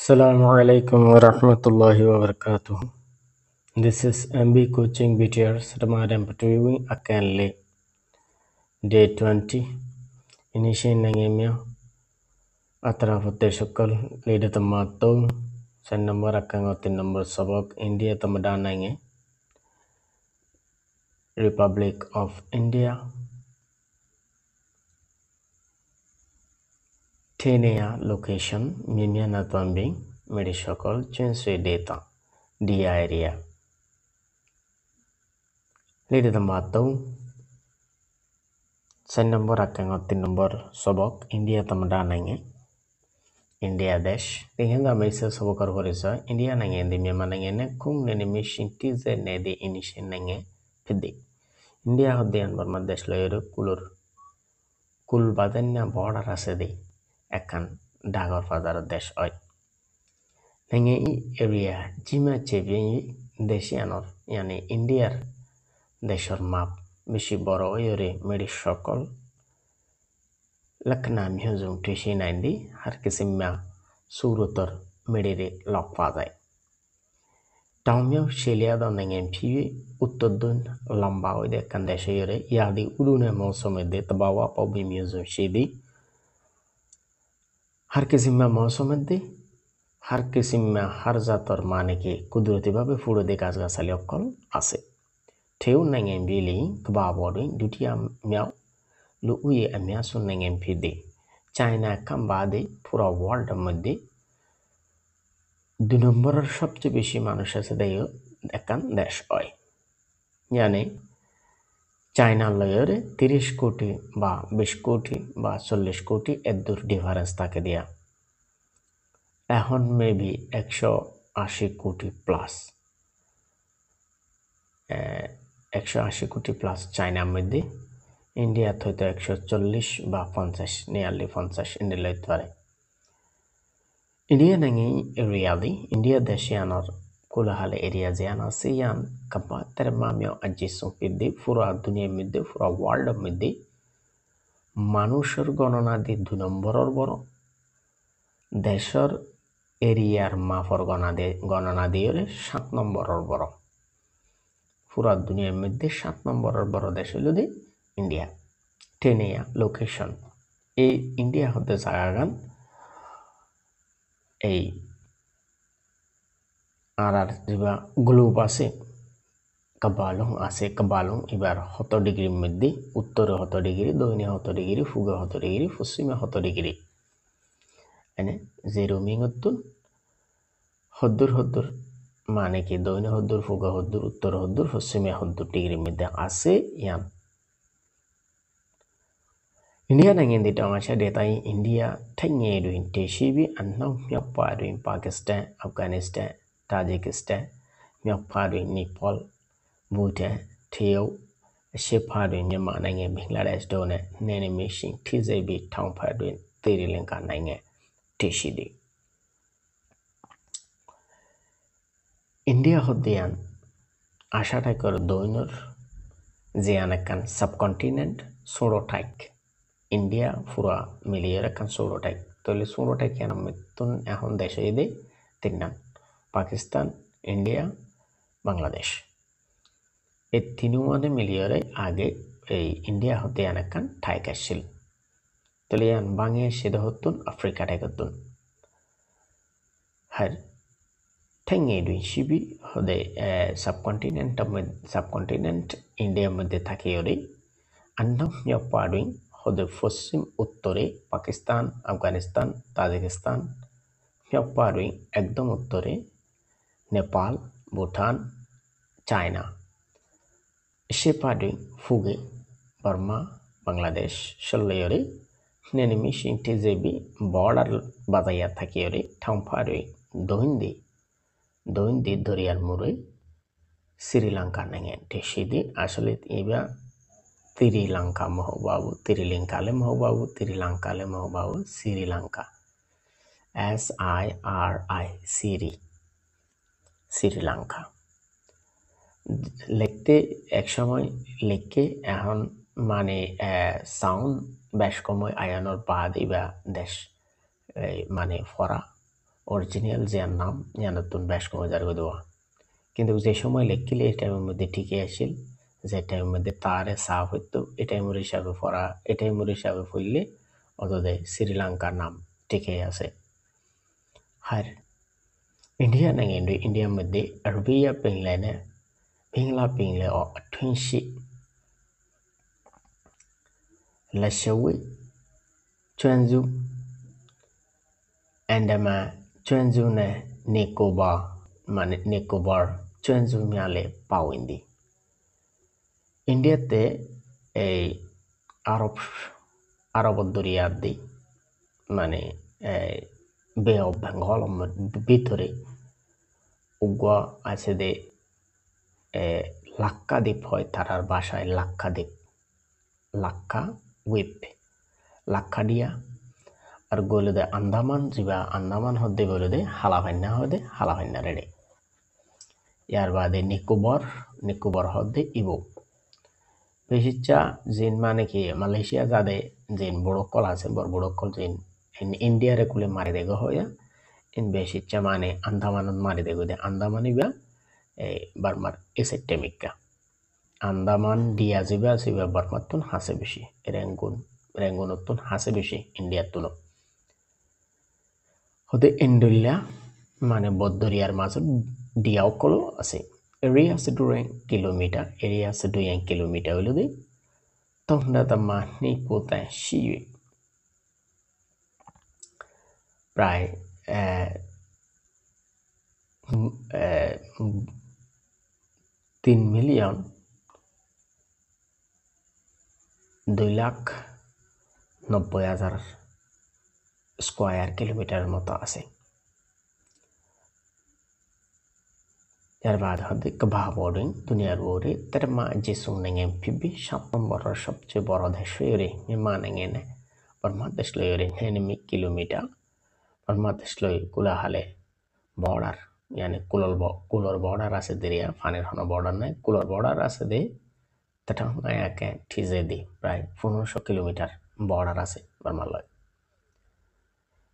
Assalamu alaikum wa rahmatullahi wa barakatuh. This is MB Coaching BTR Ramadan Patui Akanle Day 20. Initial Nangemia Atraf Teshukal Leader Tamato Send number Akangotin number Sabak India Tamadanange Republic of India Tenea location Mimiana Tuambing Medishokol Chense data D area Leader Tamato Send number akangotin number Sobok India Tamadanange India Dash Tinga Mesa Sobokar Horisa India Nange the Miamanangene Kung Nenimishin Tize Nedi Inishin Nange Pidi India had the Anbarma Dash layer Kulur Kul Badana border Rasedi Akan Dagor Father Dash Oi Nange area Jima Chevi Deshianor Yani India Dashor map Bishi Boro Yore Medishokol Lakna Museum Tishi 90 Harkisimia Surutor Mediri Lokfazai Taumyo Shelia Nangen Piwi Uttodun Lambao de Kandashire Yadi Udune Mosomede Tabawa Pobi Museum Shidi Harkisimia Mosomede Harkisimia Harzator Maneki Kudurtibabe Furo de Gasgasaliokol Ase Teu Nangen Billy Kababodi Dutia Miao Luuye Amiasu Nangen Pidi China Kambadi Pura World Mudi দুই নম্বরের সবচেয়ে বেশি মানুষ আছে দেয় একান দেশ হয় মানে চায়না লয়রে 30 কোটি বা 20 কোটি বা 40 কোটি এদুর ডিফারেন্স থাকে দিয়া এখন মেবি 180 কোটি প্লাস 180 কোটি প্লাস চায়নার মধ্যে ইন্ডিয়া হয়তো 140 বা 50 নিয়ারলি 50 ইন্ডিয়া লইতে পারে India nangi area di India deshianor kulahale area ziana siyan kapa termamyo ajisu piddi fura dunia midde fura world midde manushor gonona di 2 নম্বরর বড় দেশর এরিয়ার মাফর গণনা দিয়ে 7 নম্বরর বড় পুরা দুনিয়ার মধ্যে 7 নম্বরর বড় দেশ হলো দি ইন্ডিয়া টেনিয়া লোকেশন এই ইন্ডিয়া হতে জায়গাগান এই আর যেবা গ্লোব আছে কাবালং এবার 70 ডিগ্রির মধ্যে উত্তরে 70 ডিগ্রি দক্ষিণে 70 ডিগ্রি পূবে 70 ডিগ্রি পশ্চিমে 70 ডিগ্রি এনে জিরো মিংতুন হদ্দুর মানে কি দক্ষিণে হদ্দুর পূবে হদ্দুর উত্তরে হদ্দুর পশ্চিমে 70 ডিগ্রির মধ্যে আছে ইয়ান India nangen di tamasha detai India thange duin teshibi annam myappa duin Pakistan Afghanistan Tajikistan myappa duin Nepal Bhutan Theo shepa duin Myanmar nangen Bangladesh done nene mission tizebi thaungpha duin Sri Lanka nangen teshidi India hodian ashata kor doinor jianakan subcontinent sorotaik India পুরা মিলিয়ে রাখান 16টাই তাহলে 16টাই কেন মৃত্যুন এখন দেশে এদে তিনটান Pakistan India Bangladesh এই তিনজনে মিলিয়ে আগে এই ইন্ডিয়া হতে আনাকান ঠাই আসছিল তাহলে ইয়ান বাংয়ে সেদা হতুন আফ্রিকা টাই হতুন হার ঠেঙ্গে দুই শিবি হদে সাবকন্টিনেন্ট ইন্ডিয়ার মধ্যে থাকে ওরে আন্নাম পাড়ুই হদে পশ্চিম উত্তরে পাকিস্তান আফগানিস্তান তাজিকিস্তান পাড়ুই একদম উত্তরে নেপাল ভুটান চায়না সে পাড়ুই ফুগে বর্মা বাংলাদেশ সল্লয়রে নেনেমি সিংটি জেবি বর্ডার বাজাইয়া থাকিয়রে ঠাম পাড়ুই দহিন্দি দরিয়ার মুরে শ্রীলঙ্কা নেঙে ঠেসিদি আসলে এবার Trilanka Mahobabu, Trilankale Mahobabu, Trilankale Mahobabu, Sri Lanka. Sri Lanka. লিখতে একসময় লিখে এখন মানে সাউন্ড বেশ কময় আয়ানোর বাদ ইবা দেশ মানে ফরা অরিজিনাল যার নাম ইয়ানতুন বেশ কমে যার দেওয়া কিন্তু যে সময় লেখিলে এই টাইমের মধ্যে ঠিকই আসিল যে টাইমের মধ্যে তারে সাফ হইতো এই টাইমের হিসাবে পড়া এই টাইমের হিসাবে পড়লে অতদে শ্রীলঙ্কার নাম ঠিকই আছে আর ইন্ডিয়া নাং ইন্ডিয়ার মধ্যে আরবিয়া পিংলাইনে পিংলা পিংলে ও ঠুনসি লাশাউই চুয়ানজু Andaman চুয়ানজু নে নিকোবর মানে নিকোবর চুয়ানজু মিয়ালে পাওইন্দি ইন্ডিয়াতে এই আরব দরিয়ার দি মানে বে অফ বেঙ্গল ভিতরে উগ্র আছে দে লাক্ষাদ্বীপ হয় তারার ভাষায় লাক্ষাদ্বীপ লাক্ষা উইপ লাক্ষাডিয়া আর গলে দে আন্দামান যা আন্দামান হদ্দে গলে দে হালাভান্না হদে হালাভান্না রেডে ইয়ার বাদে নিকোবর হদ্দে ইবো বেশিচ্ছা জিন মানে কি মালয়েশিয়া যাদে জিন বড়কল আছে বড়কল জিন ইন্ডিয়ারে কুলে মারি দেগো হইয়া ইন বেশিচ্ছা মানে আন্দামানত মারি দেগো দে আন্দামানি বা বার্মার এসেটেমিকা আন্দামান দিয়া জিবা সিবা বার্মাতুন হাসে বেশি রেঙ্গুনতুন হাসে বেশি ইন্ডিয়ার তুলো হতে ইন্ডোলিয়া মানে বদ্দরিয়ার মাজত দিয়াও কলো আছে এরিয়া আছে 2 কিলোমিটার এরিয়া আছে 2 কিলোমিটার হইলো দে তংনা তামা নি কোতায় শিয়ে প্রায় 3,02,90,000 স্কয়ার কিলোমিটার মতো আছে এর বাদ হতে কবা বোর্ডিং দুনিয়ার বোর্ডে তেরমা যে সুনেঙ্গে ফিবি 7 নম্বরের সবচেয়ে বড় দেশ হয়ে মেমানেঙ্গে নে বাংলাদেশ লয়রে 9 কিলোমিটার বাংলাদেশ লয় কুলাহালে বর্ডার यानी কুলর বর্ডার আছে দেরিয়া ফানের হনো বর্ডার নাই কুলর বর্ডার আছে দে তেটা একে ঠিজে দি প্রায় 1500 কিলোমিটার বর্ডার আছে বাংলাদেশ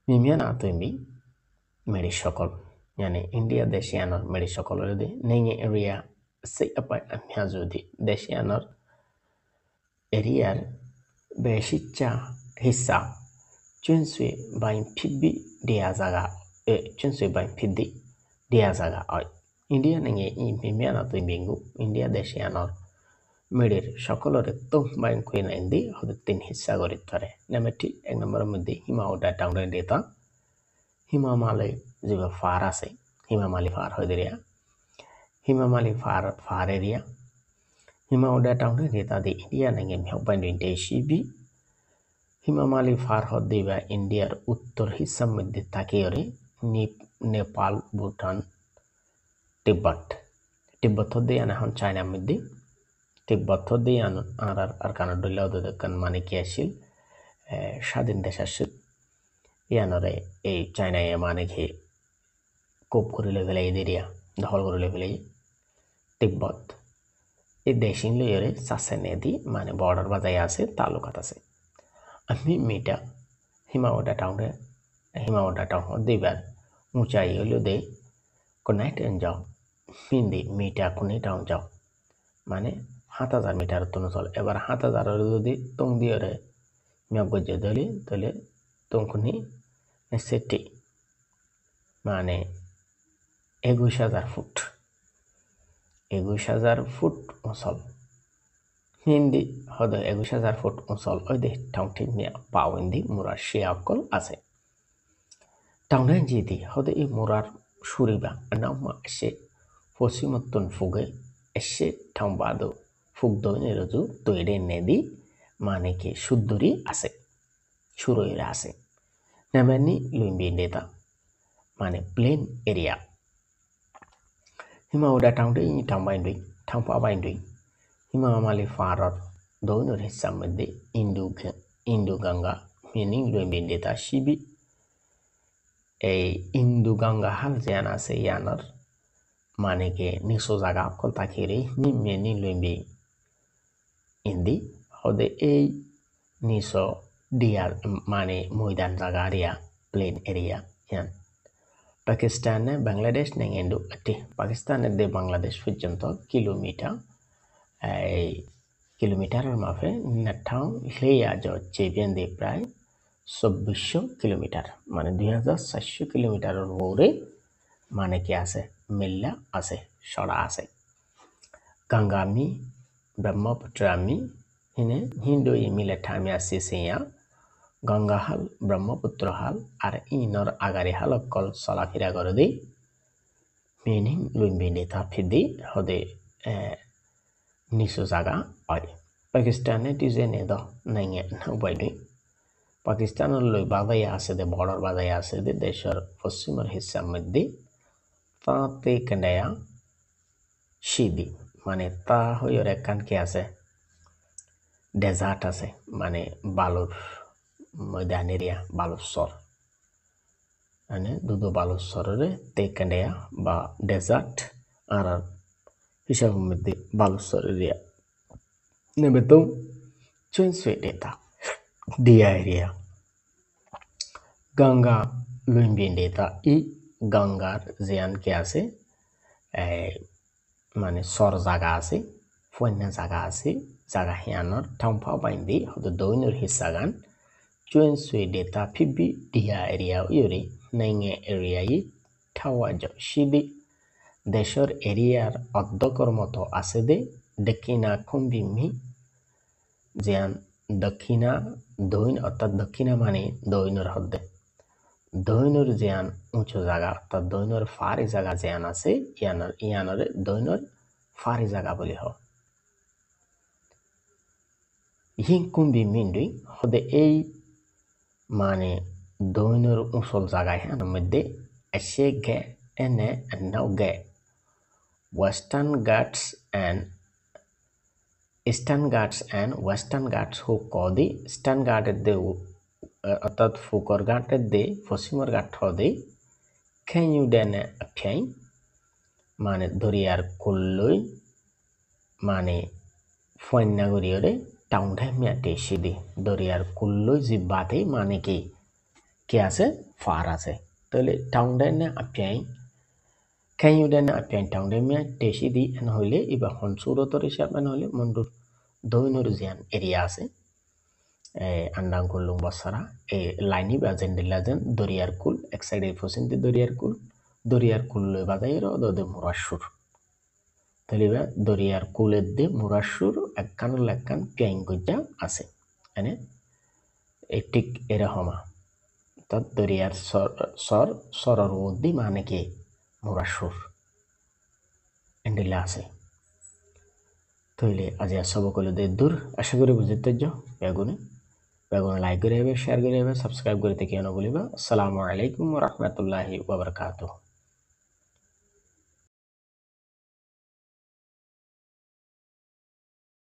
মিমিয়ানা তুমি মেরি সকল यानी इंडिया देशियानर मेरी सकल दे नेंगे एरिया से अपन म्याजुदी देशियानर एरियार बेशिच्चा हिस्सा चुनसुई बाइन फिबी दिया जागा चुनसुई बाइन फिदी दिया जागा और इंडिया नेंगे मिमियाना तो बिंगु इंडिया देशियानर मेडिर सकलरे तो बाइन कुइन इंदी हद 3 हिस्सा गरि धरे नेमेटी 1 नम्बर मध्ये हिमालय टाउन डेटा हिमालय जिबा फार আছে হিমামালি ফার হয়ে দিয়া হিমামালি ফার এরিয়া হিমালয় টাউনে রেতা দি ইন্ডিয়া নাঙ্গে মেহবাইন ইন্ডিয়া শিবি হিমামালি ফার হয়ে দিবা ইন্ডিয়ার উত্তর হিস্সার মধ্যে তাকিয়রে নেপাল ভুটান তিব্বত হয়ে এখন চায়নার মধ্যে তিব্বত হয়ে আর কানাডা দোকান মানে কি আসিল স্বাধীন দেশ আসিল ইয়ানরে এই চায়নায় মানে কি কোপ করে লেভেল এরিয়া দখল করে লেভেল তিব্বত এই দেশিন লইরে চাষে নেদি মানে বর্ডার বাজায় আছে তালুকাত আছে আমি মিটা হিমালয় টাউন দিবার উঁচাই হইলো দে কোনাই ট্রেন যাও হিন্দি মিটা কোনাই টাউন যাও মানে 7000 মিটার তুনো চল এবার 7000 যদি তুং দিয়রে মিয়া গজে ধরি তাহলে তুমকুনি সেটি মানে 21000 ফুট 21000 ফুট অঞ্চল হিন্দি হদে 21000 ফুট অঞ্চল ওই দে টাউনটি নিয়ে পাওইন্দি মুরার শিয়াকল আছে টাউনে জিদি হদে এই মুরার সুরিবা নামা এসে পশ্চিমোত্তর ফুগে এসে ঠাম্বাদো ফুগদো নিরজু তৈরে নেদি মানে কি সুদ্দুরি আছে সুরইরা আছে নেমানি লুইম্বি নেতা মানে প্লেন এরিয়া হিমালয় টাউনটি ঠাম্পা বাইন্ডুই হিমামালি ফারর দৌনের হিসার মধ্যে ইন্দু গঙ্গা মিনিং লুইম্বি নেতা শিবি এই ইন্দু গঙ্গা হাল যেন আছে ইয়ানর মানে কে নিশো জায়গা অকল তাকিরে মেনি লুইম্বি ইন্দি হদে এই নিশো দিয়া মানে ময়দান জায়গা এরিয়া প্লেন এরিয়া ইয়ান পাকিস্তানে বাংলাদেশ নেঙ্গেন্ডু আটি পাকিস্তানের দে বাংলাদেশ পর্যন্ত কিলোমিটার এই কিলোমিটারের মাপে নেঠাও হেয়া চেবিয়ান দিয়ে প্রায় 2400 কিলোমিটার মানে 2400 কিলোমিটারের ওরে মানে কি আছে মিল্লা আছে সরা আছে গঙ্গামি ব্রহ্মপুত্রামি হিনে হিন্দু মিলে ঠামি আছে সেয়া গঙ্গা হাল ব্রহ্মপুত্র হাল আর ইনর আগারি হালকল চলাফেরা করে দি মিনিং লুম্বিনি তাফিদি হদে নিচু জায়গা হয় পাকিস্তানে টিজেনে দ নাইঙে নাইবাইনি পাকিস্তানের লই বাজাই আছে দে বর্ডার বাজাই আছে দে দেশের পশ্চিমের হিস্সার মধ্যে তাতে কেন্দ্রা সিদি মানে তা হইর একখান কি আছে ডেজার্ট আছে মানে বালুর ময়দান এরিয়া বালুচর মানে দুদু বালুচরের তে কেন্দ্রা বা ডেজার্ট আর হিসাবের মধ্যে বালুচর এরিয়া নেবে তো চুনসুই ডেটা দিয়া এরিয়া গঙ্গা লুম্বিন ডেটা ই গঙ্গার জিয়ান কে আছে মানে সর জায়গা আছে ফন্য জায়গা আছে জায়গা হিয়ানোর থাম্পা বাইন্দি হয়তো দৈনর হিসা গান চুনসুই ডেটা ফিবি দিয়া এরিয়া ইউরি নাইঙে এরিয়াই ঠাওয়া সিদি দেশের এরিয়ার অর্ধকর মতো আছে দে দক্ষিণা কুম্বিমি জিয়ান দক্ষিণা দৈন অর্থাৎ দক্ষিণা মানে দৈনর হদ্দে দৈনর জিয়ান উঁচু জায়গা অর্থাৎ দৈনর ফারি জায়গা জিয়ান আছে ইয়ানরে দৈনর ফারি জায়গা বলি হ হিং কুম্বি মিন্ডুই হদে এই মানে দৈনর উঁচল জায়গা হ্যাঁ মধ্যে এসে গে এনে নাও গে Western Ghats and Eastern Ghats and Western Ghats who call the Eastern Ghats de অর্থাৎ ফুকর ঘাটের দে পশ্চিমর ঘাট হদে খেয়ু ডেনে আপ্যাই মানে দরিয়ার কুল্লই মানে ফন্যাগরিয়রে টাউন ঢামিয়া টেসি দি দরিয়ার কুল্লই জিব্বাতে মানে কি আছে ফার আছে তাহলে টাউন ডেনে আপ্যাই খেয়ু ডেনে আপ্যাই টাউন ঢামিয়া টেসি দি এন হইলে এবার হনসুরতর হিসাবে হইলে মন্ডুর দৈনর জিয়ান এরিয়া আছে আন্ডাঙ্গুলুং বসারা এই লাইনি বা জেন্ডিলাজেন দরিয়ার কুল এক সাইডে ফসিন্তি দরিয়ার কুল লই বাজাইর দে মুরাসুর তাহলে দরিয়ার কুলের দে মুরাসুর একখান পিয়াইং গজ্জা আছে এনে ঠিক এরকমা অর্থাৎ দরিয়ার সরর উদ্দি মানে কি মুরাসুর এন্ডিলা আছে তাহলে আজ সবকলে দে দূর আশা করি বুঝতে বেগুনে লাইক করে শেয়ার করে সাবস্ক্রাইব করে কেউ না বলিবা আসসালামু আলাইকুম ওয়া রাহমাতুল্লাহি ওয়া বারাকাতুহু।